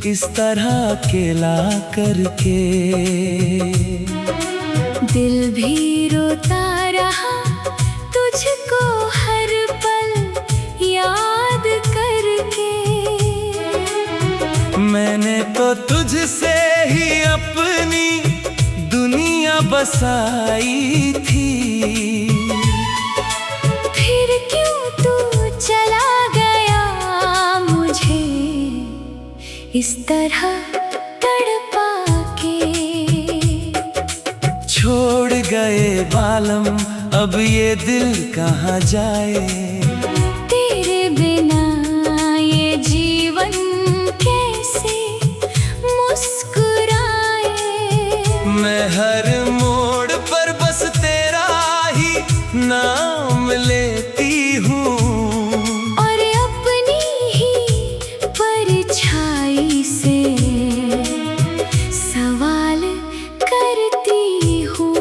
इस तरह अकेला करके। दिल भी रोता रहा तुझको हर पल याद करके। मैंने तो तुझसे ही अपनी दुनिया बसाई थी। फिर क्यों तू चला गया मुझे इस तरह तड़पा के। छोड़ गए बालम अब ये दिल कहाँ जाए। तेरे बिना ये जीवन कैसे मुस्कुराए। मैं हर मोड़ पर बस तेरा ही नाम लेती हूँ और अपनी ही परछाई से सवाल करती हूँ।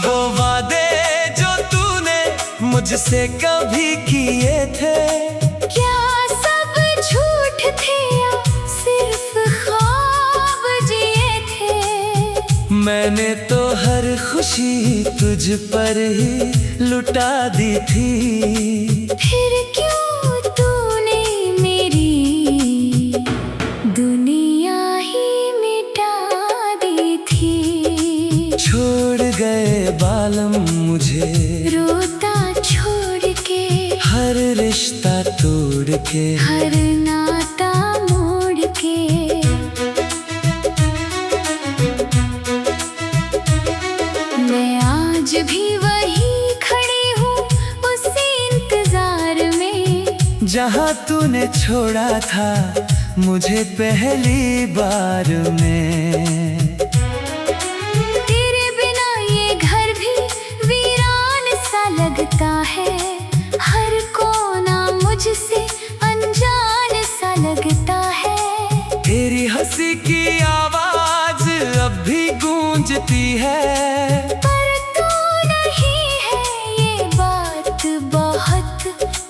वो वादे जो तूने मुझसे कभी किए थे, क्या सब झूठ थे या सिर्फ ख्वाब जिए थे। मैंने तो हर खुशी तुझ पर ही लुटा दी थी। फिर क्यों तूने मेरी दुनिया ही मिटा दी थी। छोड़ गए बालम मुझे रोता छोड़ के, हर रिश्ता तोड़ के, हर नाता मोड़ के। मैं आज भी वही खड़ी हूँ उसी इंतजार में, जहाँ तूने छोड़ा था मुझे पहली बार में। तेरे बिना ये घर भी वीरान सा लगता है। हर कोना मुझसे अनजान सा लगता है। तेरी हंसी की आवाज अब भी गूंजती है। पर तू नहीं है ये बात बहुत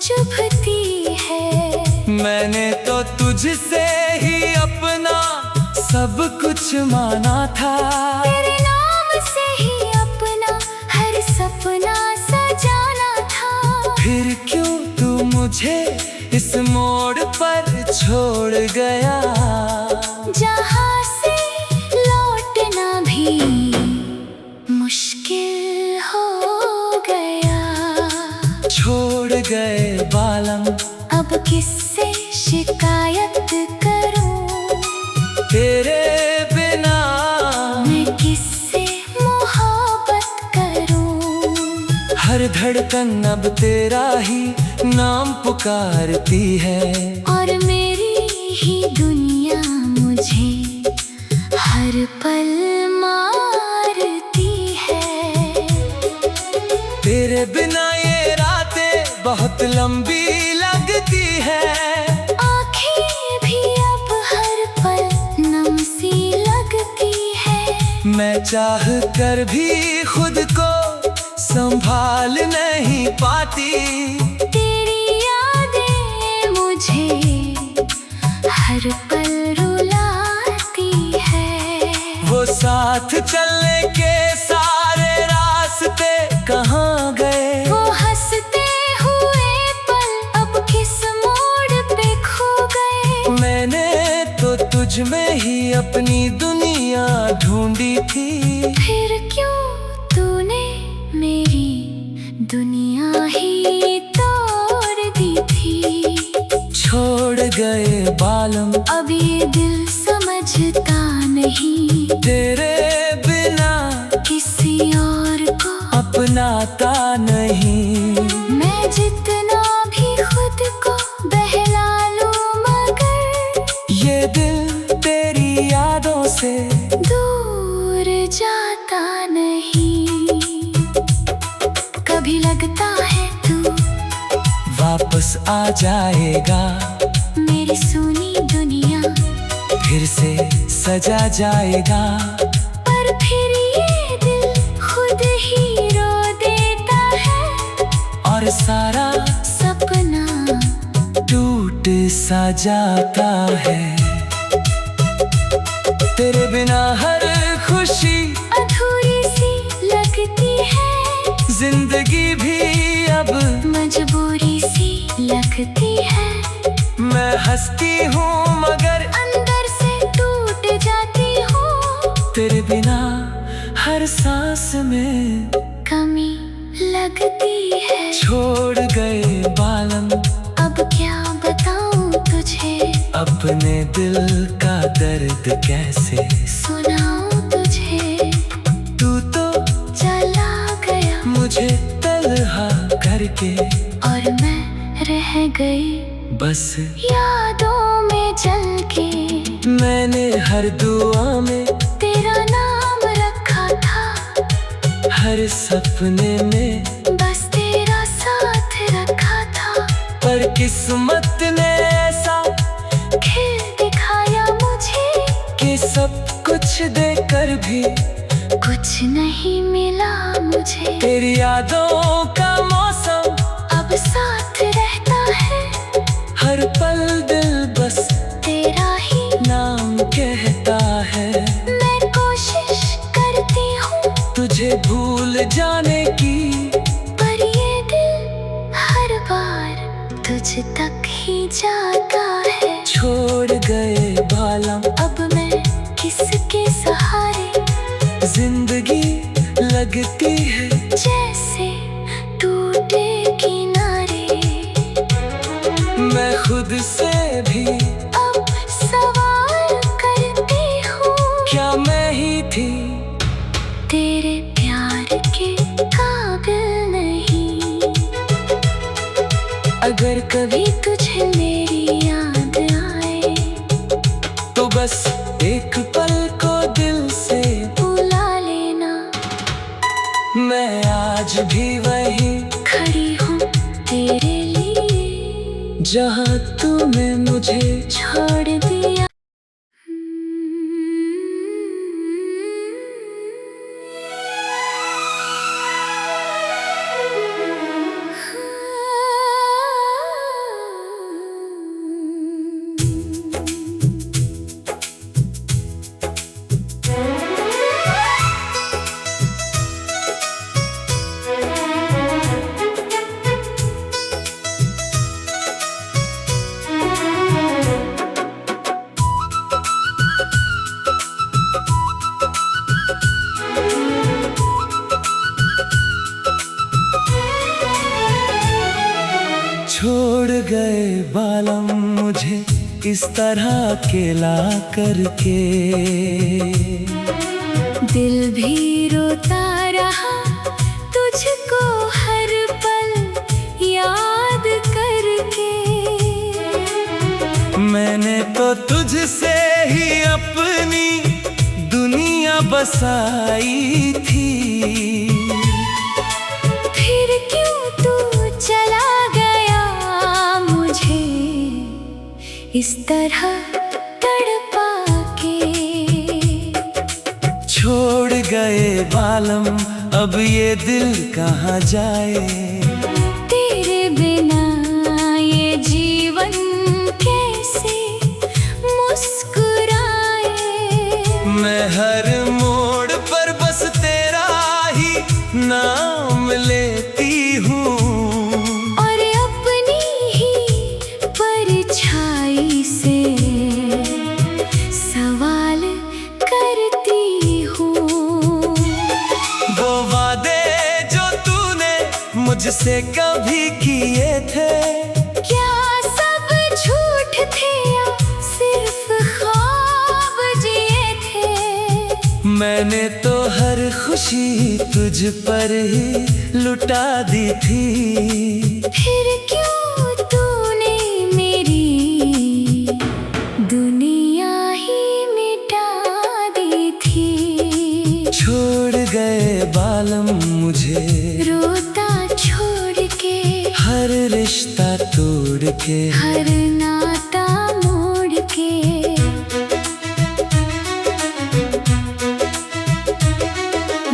चुभती है। मैंने तो तुझसे ही अपना सब कुछ माना था। तेरे नाम से ही अपना हर सपना सजाना था। फिर क्यों तू मुझे इस मोड़ पर छोड़ गया। जहाँ से लौटना भी मुश्किल हो गया। छोड़ गए बालम अब किससे शिकायत करूं। तेरे बिना। मैं किससे मोहब्बत करूं। हर धड़कन अब तेरा ही नाम पुकारती है। और मेरी ही दुनिया मुझे हर पल मारती है। तेरे बिना ये रातें बहुत लंबी लगती है। आँखें भी अब हर पल नम सी लगती है। मैं चाह कर भी खुद को संभाल नहीं पाती। तेरी यादें मुझे हर पल रुलाती है। वो साथ चलने के सारे रास्ते कहाँ गए। वो हंसते हुए पल अब किस मोड़ पे खो गए। मैंने तो तुझ में ही अपनी दुनिया ढूंढी थी। फिर क्यों तूने मेरी दुनिया ही तोड़ दी थी। छोड़ गए बालम अब ये दिल समझता नहीं। तेरे बिना किसी और को अपनाता नहीं। मैं जितना भी खुद को बहला लूं मगर ये दिल तेरी यादों से दूर जाता नहीं। कभी लगता है तू वापस आ जाएगा। मेरी सुनी दुनिया फिर से सजा जाएगा। पर फिर ये दिल खुद ही रो देता है। और सारा सपना टूट सा जाता है। तेरे बिना हर खुशी अधूरी सी लगती है। जिंदगी भी अब मजबूरी सी लगती है। मैं हंसती हूँ मगर अंदर से टूट जाती हूँ। तेरे बिना हर सांस में कमी लगती है। छोड़ गए बालम, अब क्या बताऊं तुझे, अपने दिल का दर्द कैसे सुनाऊं तुझे। तू तो चला गया मुझे तन्हा करके, और मैं रह गई बस यादों में जल के। मैंने हर दुआ में तेरा नाम रखा था, हर सपने में बस तेरा साथ रखा था। पर किस्मत ने ऐसा खेल दिखाया मुझे कि सब कुछ देकर भी कुछ नहीं मिला मुझे। तेरी यादों का मौसम अब साथ रहता है, हर पल दिल बस तेरा ही नाम कहता है। मैं कोशिश करती हूँ तुझे भूल जाने की, पर ये दिल हर बार तुझ तक ही जाता है। छोड़ गए बालम, अब मैं किसके सहारे, जिंदगी लगती है जैसे टूटे किनारे। मैं खुद से भी अब सवाल करती हूँ, क्या मैं ही थी तेरे प्यार के काबिल नहीं। अगर कभी तुझे मेरी याद आए, तो बस एक पल को दिल से बुला लेना। मैं आज भी वही खड़ी हूँ तेरे लिए, जहाँ तूने मुझे छोड़ दिया। छोड़ गए बालम मुझे इस तरह अकेला करके। दिल भी रोता रहा तुझको हर पल याद करके। मैंने तो तुझसे ही अपनी दुनिया बसाई थी। फिर क्यों तू चला गया मुझे इस तरह तड़पा के। छोड़ गए बालम, अब ये दिल कहाँ जाए। तेरे बिना ये जीवन कैसे मुस्कुराए। मैं हर मोड़ पर बस तेरा ही नाम लेती हूँ, और अपनी ही परछाई से सवाल करती हूँ। वो वादे जो तूने मुझसे कभी किए थे, क्या सब झूठ थे या सिर्फ ख्वाब जिए थे। मैंने तो हर खुशी तुझ पर ही लुटा दी थी। फिर क्यों तूने मेरी दुनिया ही मिटा दी थी। छोड़ गए बालम मुझे रोता छोड़ के, हर रिश्ता तोड़ के, हर नाता मोड़ के।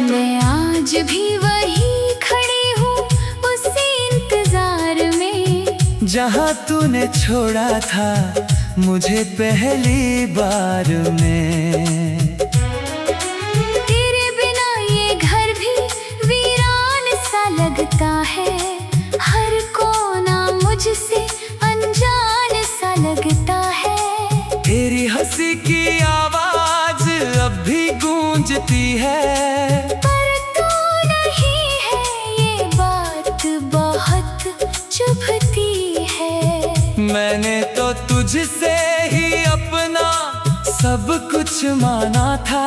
मैं आज भी वही खड़ी हूँ उसी इंतजार में, जहाँ तूने छोड़ा था मुझे पहली बार में। तेरे बिना ये घर भी वीरान सा लगता है, हर कोना मुझसे अनजान सा लगता है। तेरी हंसी की आवाज अब भी गूंजती है, पर तू नहीं है ये बात बहुत चुभती है। मैंने तो तुझसे ही अपना सब कुछ माना था,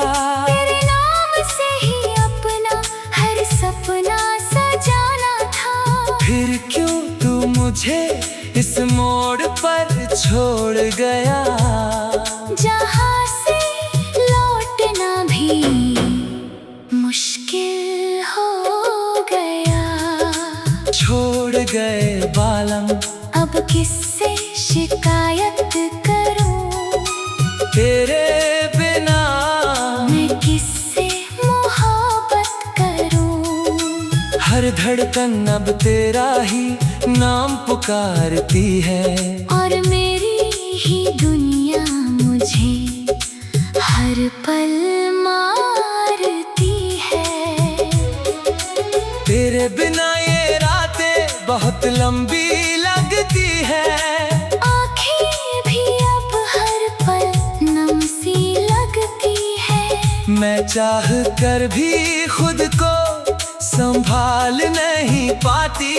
तेरे नाम से ही अपना हर सपना सजाना था। फिर क्यों तू मुझे इस मोड़ पर छोड़ गया, जहाँ से लौटना भी मुश्किल हो गया। छोड़ गए बालम अब किससे शिकायत करूं, तेरे बिना मैं किससे मोहब्बत करूं। हर धड़कन अब तेरा ही नाम पुकारती है, और मेरी ही दुनिया मुझे हर पल मारती है। तेरे बिना ये रातें बहुत लंबी लगती है, आँखें भी अब हर पल नम सी लगती है। मैं चाह कर भी खुद को संभाल नहीं पाती।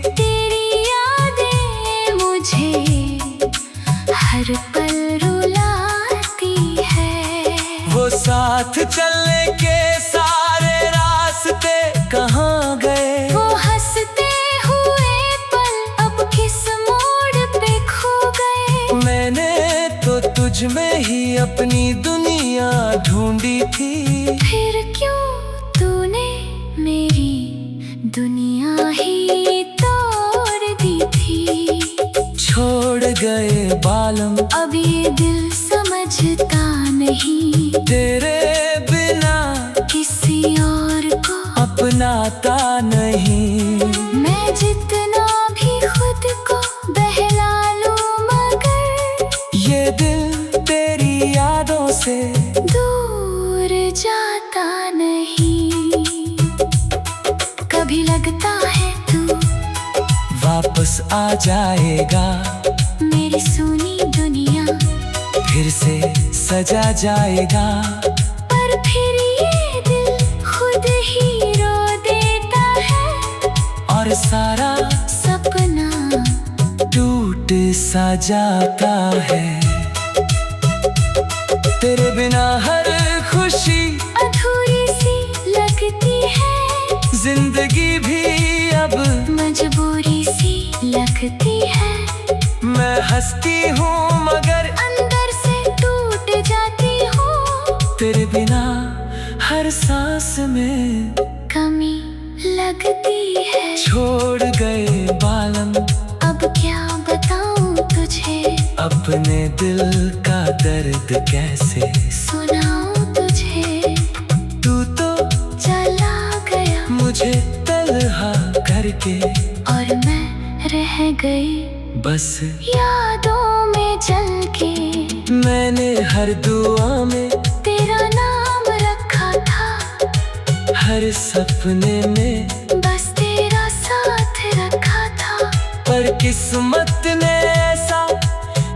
तेरी यादें मुझे हर पल रुलाती है। वो साथ चलने के सारे रास्ते कहाँ गए, वो हंसते हुए पल अब किस मोड़ पे खो गए। मैंने तो तुझ में ही अपनी दुनिया ढूंढी थी, फिर क्यों तूने मेरी दुनिया ही तोड़ दी थी। छोड़ गए बालम अब ये दिल समझता नहीं, तेरे बिना किसी और को अपनाता नहीं। मैं जितना भी खुद को बहला लूं मगर ये दिल तेरी यादों से दूर जाता नहीं। कभी लगता है तू वापस आ जाएगा, मेरी सुनी दुनिया फिर से सजा जाएगा। पर फिर ये दिल खुद ही रो देता है, और सारा सपना टूट सा जाता है। तेरे बिना हर खुशी अधूरी सी लगती है, जिंदगी भी अब मजबूरी सी लगती है। मैं हंसती हूँ मगर अंदर से टूट जाती हूँ, तेरे बिना हर सांस में कमी लगती है। छोड़ गए बालम अब क्या बताऊं तुझे, अपने दिल का दर्द कैसे सुनाऊं तुझे। तू तो चला गया मुझे तन्हा करके, और मैं रह गई बस यादों में जल के। मैंने हर दुआ में तेरा नाम रखा था, हर सपने में बस तेरा साथ रखा था। पर किस्मत ने ऐसा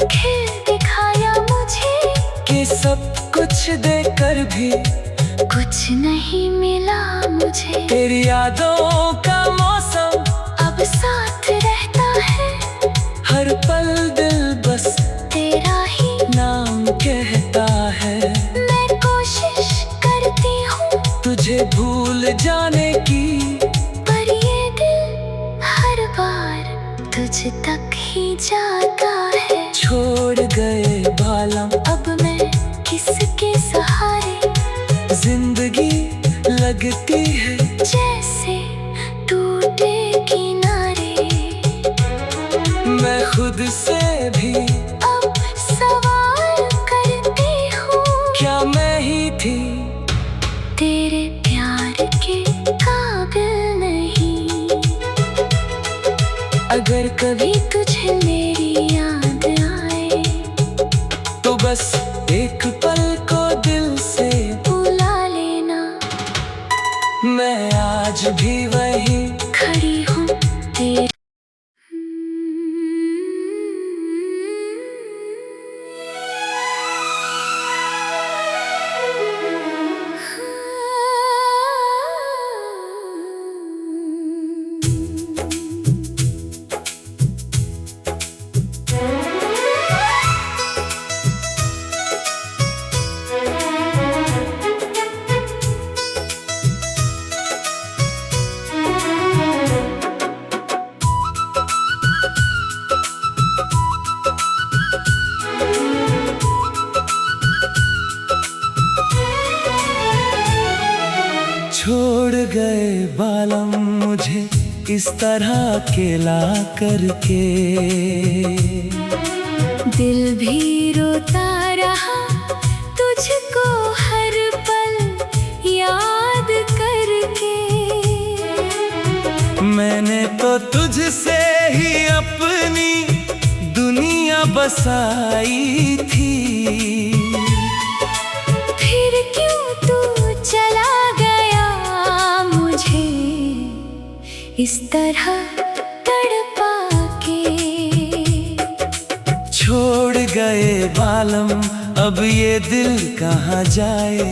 खिल दिखाया मुझे कि सब कुछ देकर भी कुछ नहीं मिला मुझे। तेरी यादों का मौसम अब साथ रहता है, हर पल दिल बस तेरा ही नाम कहता है। मैं कोशिश करती हूँ तुझे भूल जाने की, पर ये दिल हर बार तुझ तक ही जाता है। छोड़ गए बालम अब मैं किसके सहारे, जिंदगी लगती है जैसे टूटे किनारे। मैं खुद से भी अब सवाल करती हूँ, क्या मैं ही थी तेरे प्यार के काबिल नहीं। अगर कभी तुझे बस एक पल को दिल से बुला लेना। मैं आज भी वही खड़ी हूँ तेरे छोड़ गए बालम मुझे इस तरह अकेला करके। दिल भी रोता रहा तुझको हर पल याद करके। मैंने तो तुझसे ही अपनी दुनिया बसाई थी। फिर क्यों तू चला गया मुझे इस तरह तड़पा के। छोड़ गए बालम अब ये दिल कहाँ जाए।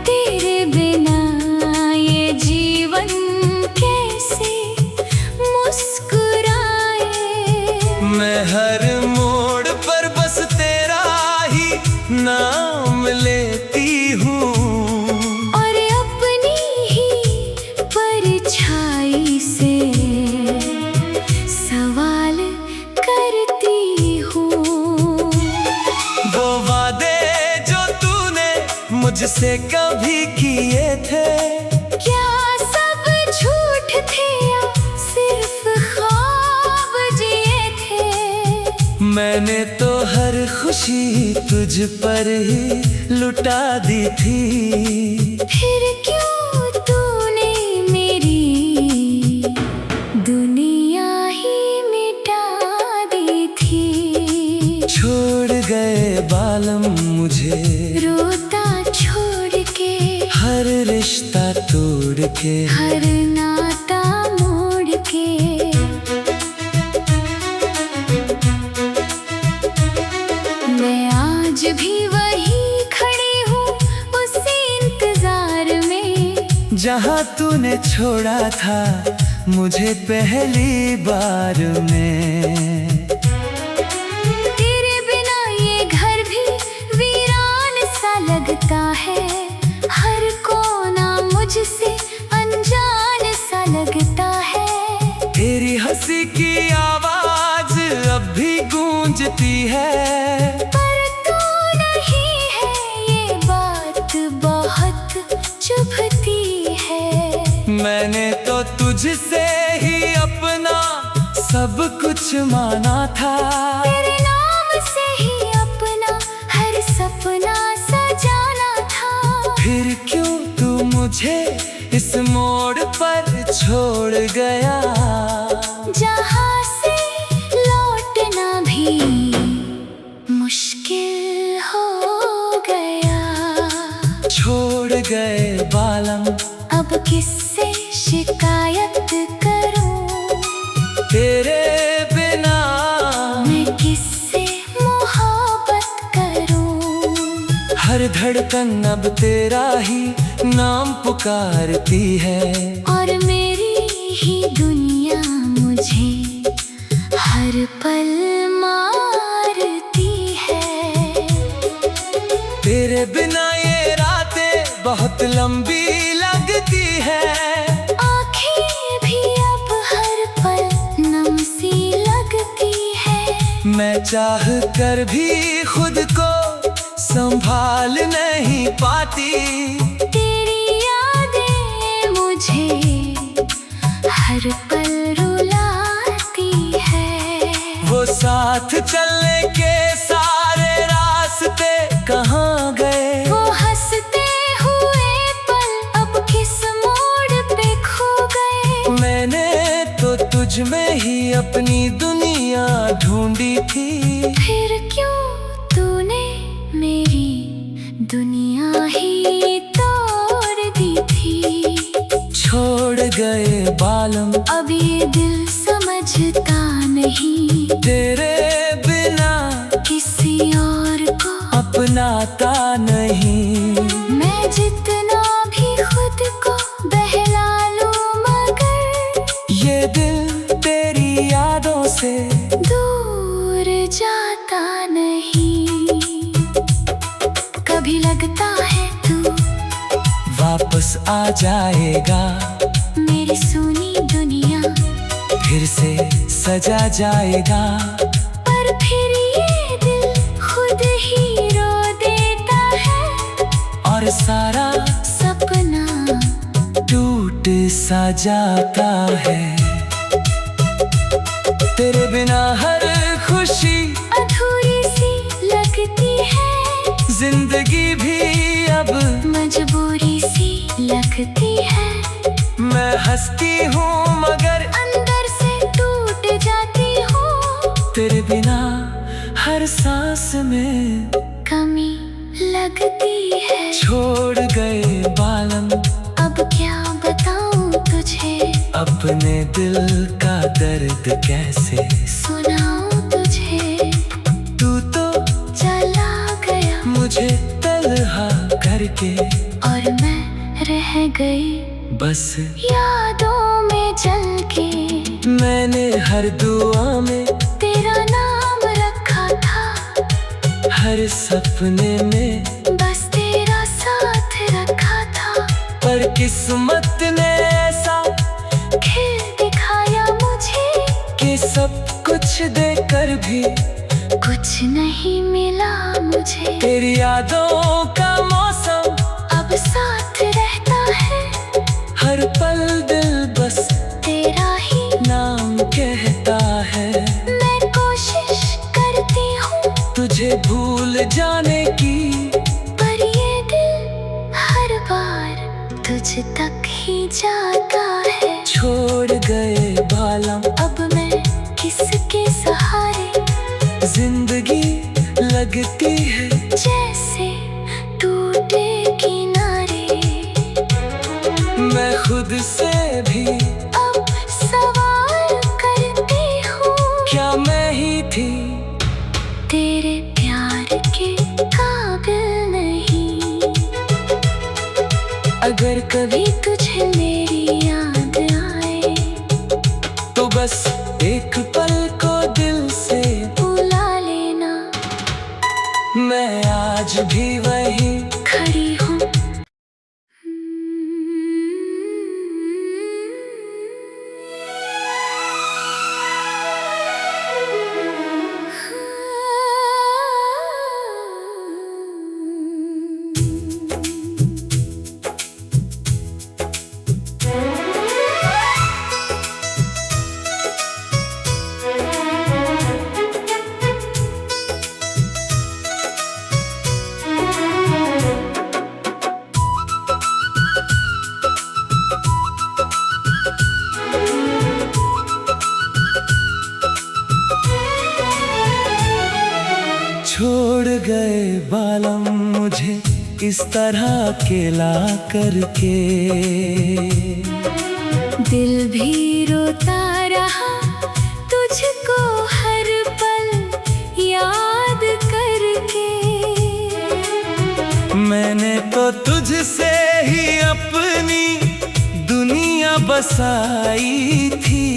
तेरे बिना ये जीवन कैसे मुस्कुराए। मैं हर मोड़ पर बस तेरा ही नाम लेती हूँ। और अपनी ही परछाई से सवाल करती हूँ। वो वादे जो तूने मुझसे कभी किए थे, क्या सब झूठ थे या सिर्फ ख्वाब जिए थे। मैंने तो हर खुशी तुझ पर ही लुटा दी थी। फिर क्यों तूने मेरी दुनिया ही मिटा दी थी। छोड़ गए बालम मुझे रोता छोड़ के, हर रिश्ता तोड़ के, हर नाता मोड़ के। मैं आज भी वही खड़ी हूँ उसी इंतजार में, जहाँ तूने छोड़ा था मुझे पहली बार में। तेरे बिना ये घर भी वीरान सा लगता है। हर कोना मुझसे अनजान सा लगता है। तेरी हंसी की आवाज अब भी गूंजती है। पर तू नहीं है ये बात बहुत चुभती है। मैंने तो तुझसे ही अपना सब कुछ माना था। तेरे नाम से ही अपना हर सपना सजाना था। फिर क्यों तू मुझे इस मोड़ पर छोड़ गया, जहाँ से लौटना भी मुश्किल हो गया। छोड़ गए बालम अब किससे शिकायत करूं, तेरे बिना। मैं किससे मोहब्बत करूं। हर धड़कन अब तेरा ही नाम पुकारती है। और मेरी ही दुनिया मुझे हर पल मारती है। तेरे बिना ये रातें बहुत लंबी लगती है। आँखें भी अब हर पल नम सी लगती है। मैं चाह कर भी खुद को संभाल नहीं पाती। तेरी यादें मुझे हर पल रुलाती है। वो साथ चलने के सारे रास्ते कहाँ गए। वो हंसते हुए पल अब किस मोड़ पे खो गए। मैंने तो तुझ में ही अपनी दुनिया ढूंढी थी। फिर क्यों तूने दुनिया ही तोड़ दी थी। छोड़ गए बालम अब ये दिल समझता नहीं, तेरे बिना किसी और को अपनाता नहीं। मैं जितना भी खुद को बहला लूं मगर ये दिल तेरी यादों से दूर जाता नहीं। कभी लगता है तू वापस आ जाएगा, मेरी सुनी दुनिया फिर से सजा जाएगा। पर फिर ये दिल खुद ही रो देता है, और सारा सपना टूट सा जाता है। तेरे बिना हर खुशी अधूरी सी लगती है, जिंदगी भी अब मजबूरी सी लगती है। मैं हंसती हूँ मगर अंदर से टूट जाती हूँ, तेरे बिना हर सांस में कमी लगती है। छोड़ गए बालम अब क्या बताऊं तुझे, अपने दिल का दर्द कैसे सुनाऊं तुझे। तू तो चला गया मुझे तन्हा करके, और मैं रह गई बस यादों में जल के। मैंने हर दुआ में तेरा नाम रखा था, हर सपने में बस तेरा साथ रखा था। पर किस्मत ने ऐसा खिल दिखाया मुझे कि सब कुछ देकर भी कुछ नहीं मिला मुझे। तेरी यादों का मौसम अब साथ रहता है, हर पल दिल बस तेरा ही नाम कहता है। मैं कोशिश करती हूँ तुझे भूल जाने की, पर ये दिल हर बार तुझ तक ही जाता है। छोड़ गए बालम अब मैं किसके सहारे, जिंदगी लगती है जैसे टूटे किनारे। मैं खुद से भी अब सवाल करती हूँ, क्या मैं ही थी तेरे प्यार के काबिल नहीं। अगर कभी तुझे मेरी याद आए, तो बस एक पल को दिल से बुला लेना। मैं आज भी वही खड़ी हूँ छोड़ गए बालम मुझे इस तरह अकेला करके। दिल भी रोता रहा तुझको हर पल याद करके। मैंने तो तुझसे ही अपनी दुनिया बसाई थी।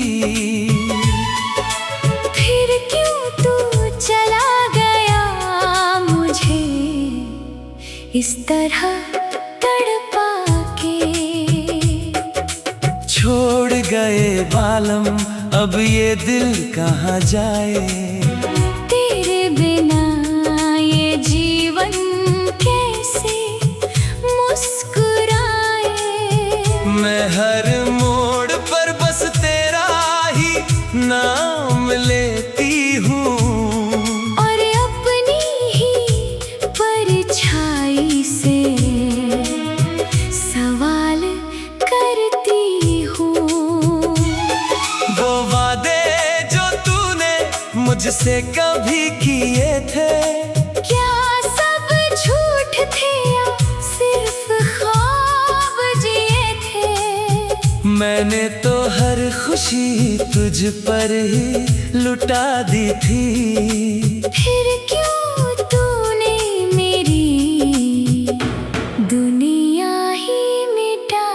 फिर क्यों तू चला गया मुझे इस तरह तड़पा के। छोड़ गए बालम अब ये दिल कहाँ जाए। तेरे बिना ये जीवन कैसे मुस्कुराए। मैं हर मोड़ पर बस तेरा ही नाम लेती हूँ, और अपनी ही परछाई से सवाल करती हूँ। वो वादे जो तूने मुझसे कभी किए थे, क्या सब झूठ थे मैंने तो हर खुशी तुझ पर ही लुटा दी थी। फिर क्यों तूने मेरी दुनिया ही मिटा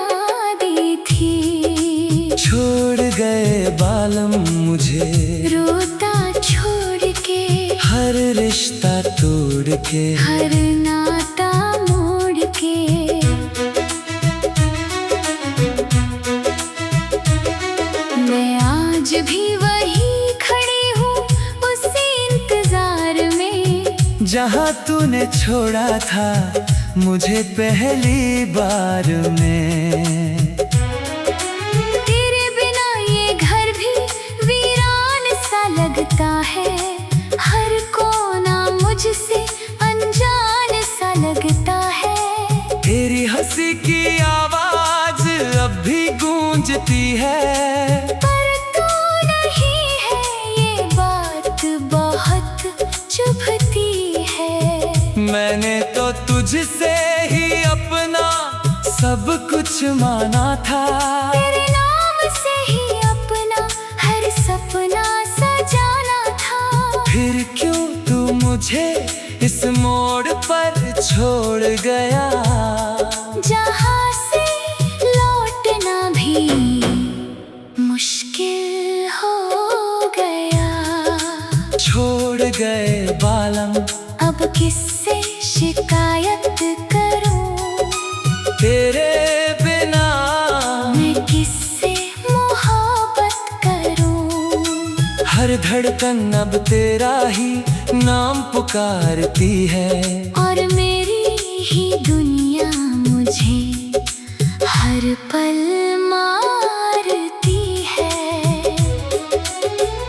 दी थी। छोड़ गए बालम मुझे रोता छोड़ के, हर रिश्ता तोड़ के, हर नाता मोड़ के। मैं आज भी वही खड़ी हूँ उसी इंतजार में, जहाँ तूने छोड़ा था मुझे पहली बार में। तेरे बिना ये घर भी वीरान सा लगता है, हर कोना मुझसे अनजान सा लगता है। तेरी हंसी की आवाज अब भी गूंजती है, पर तू नहीं है ये बात बहुत चुभती है। मैंने तो तुझसे ही अपना सब कुछ माना था, तेरे नाम से ही अपना हर सपना सजाना था। फिर क्यों तू मुझे इस मोड़ पर छोड़ गया, जहाँ से लौटना भी मुश्किल हो गया। छोड़ गए बालम अब किससे शिकायत करूं, तेरे बिना मैं किससे मोहब्बत करूं। हर धड़कन अब तेरा ही नाम पुकारती है, और मेरी ही दुनिया मुझे हर पल मारती है।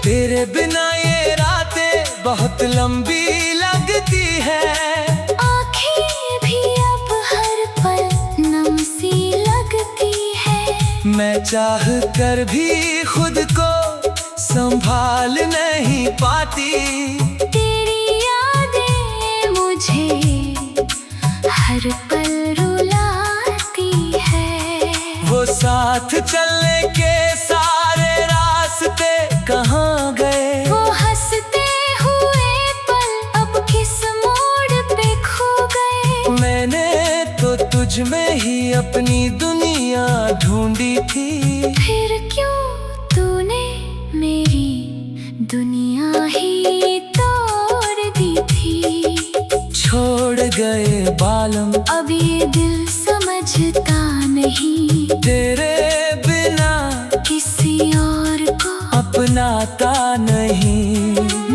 तेरे बिना ये रातें बहुत लंबी लगती है, आँखें भी अब हर पल नम सी लगती है। मैं चाह कर भी खुद को संभाल नहीं पाती। तेरी यादें मुझे हर पल रुलाती है। वो साथ चलने के सारे रास्ते कहाँ गए, वो हंसते हुए पल अब किस मोड़ पे खो गए। मैंने तो तुझ में ही अपनी दुनिया ढूंढी थी। फिर क्यों तूने मेरी दुनिया ही तोड़ दी थी। छोड़ गए बालम अब ये दिल समझता नहीं, तेरे बिना किसी और को अपनाता नहीं।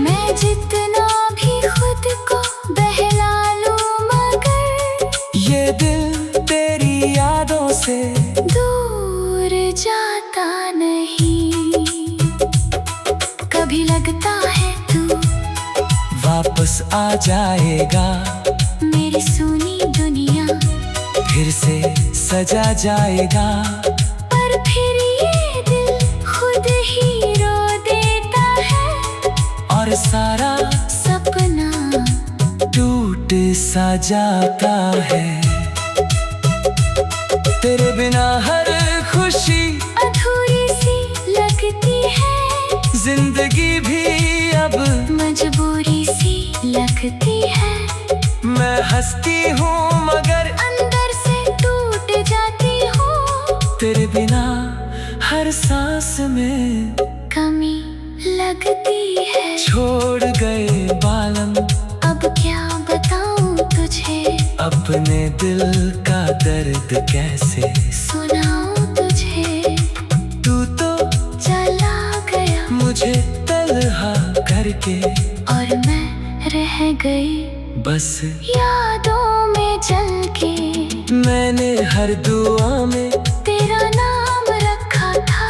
मैं जितना भी खुद को बहला लूं मगर ये दिल तेरी यादों से दूर जाता नहीं। कभी लगता है तू वापस आ जाएगा, मेरी सुनी दुनिया फिर से सजा जाएगा। पर फिर ये दिल खुद ही रो देता है, और सारा सपना टूट सा जाता है। तेरे बिना हर खुशी अधूरी सी लगती है, जिंदगी भी अब मजबूरी सी लगती है। मैं हंसती हूँ मगर अंदर से टूट जाती हूँ, तेरे बिना हर सांस में कमी लगती है। छोड़ गए बालम अब क्या बताऊं तुझे, अपने दिल का दर्द कैसे सुनाऊं तुझे। तू तो चला गया मुझे तन्हा करके, और मैं रह गई बस यादों में जल के। मैंने हर दुआ में तेरा नाम रखा था,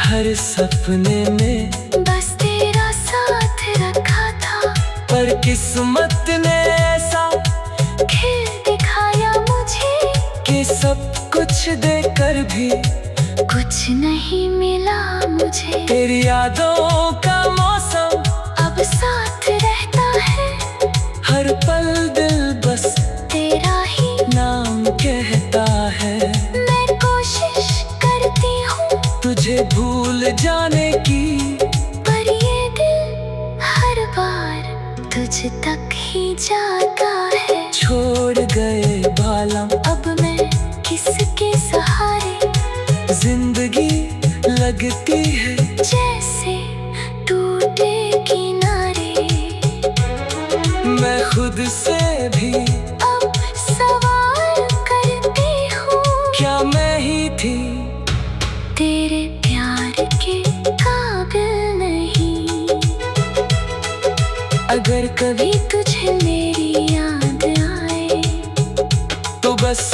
हर सपने में बस तेरा साथ रखा था। पर किस्मत ने ऐसा खिल दिखाया मुझे कि सब कुछ देकर भी कुछ नहीं मिला मुझे। तेरी यादों का मौसम अब साथ रहता है, हर पल दिल बस तेरा ही नाम कहता है। मैं कोशिश करती भूल जाने की। पर ये दिल हर बार तुझ तक ही जाता है। छोड़ गए बालम अब मैं किसके सहारे, जिंदगी लगती है जैसे टूटे किनारे। मैं खुद से भी अब सवाल करती हूँ, क्या मैं ही थी तेरे प्यार के काबिल नहीं। अगर कभी तुझे मेरी याद आए तो बस